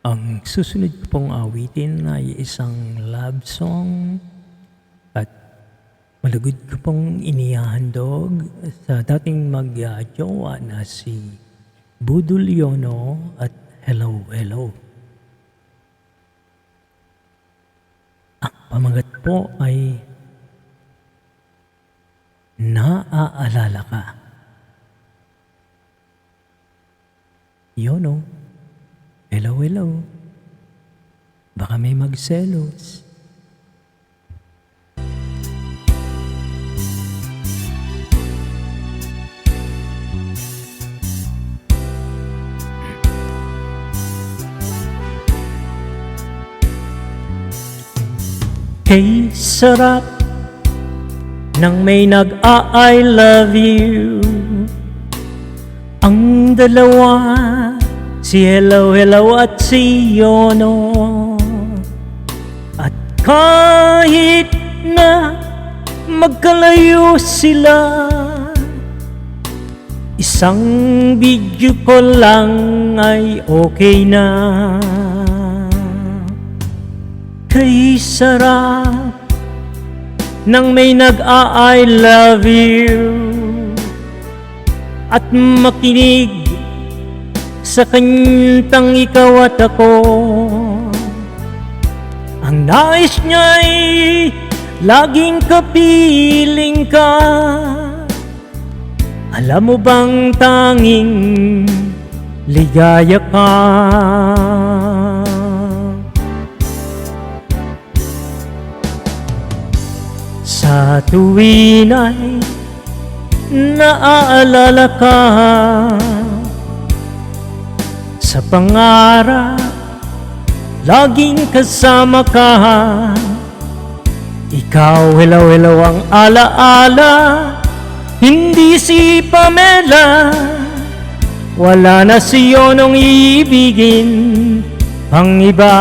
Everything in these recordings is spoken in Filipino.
Ang susunod ko pong awitin ay isang love song at malugod ko pong inihahandog sa dating mag-jowa na si Budol Yono at Hello Hello. Ang pamagat po ay Naaalala Ka. Yono, hello hello, baka may magselos. Kay sarap nang may nag-I love you. Ang dalawa, si Hello Hello at si Yono. At kahit na magkalayo sila, isang video call lang ay okay na. Kay sarap nang may nag-I love you at makinig sa kantang ikaw at ako. Ang nais niya'y laging kapiling ka. Alam mo bang tanging ligaya ka? Sa tuwin ay naaalala ka, sa pangarap laging kasama ka. Ikaw, hello hello ang alaala, hindi si Pamela. Wala na si Yonong ibigin pang iba.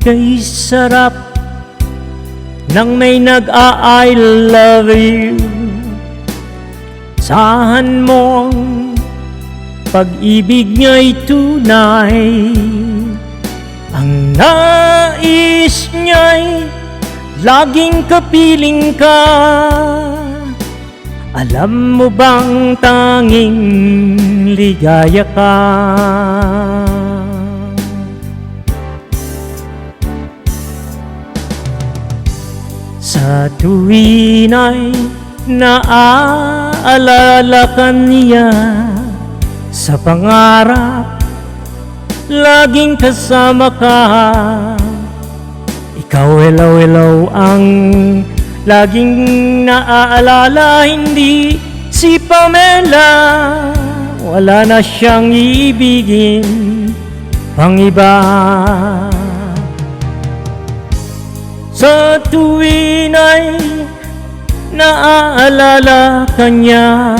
Kay sarap nang may nag-I love you. Sahan mong pag-ibig niya'y tunay. Ang nais niya'y laging kapiling ka. Alam mo bang tanging ligaya ka? Sa tuwin ay naaalala ka niya, sa pangarap laging kasama ka. Ikaw, hello hello ang laging naaalala, hindi si Pamela. Wala na siyang ibigin pang iba. Sa tuwin ay naaalala ka niya,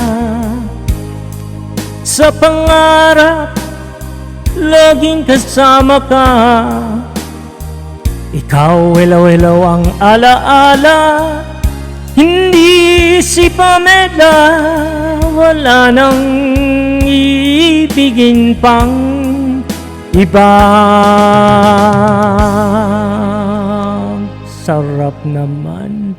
sa pangarap laging kasama ka. Ikaw, hello hello ang alaala, hindi si Pamela. Wala nang ibigin pang iba. Sarap naman.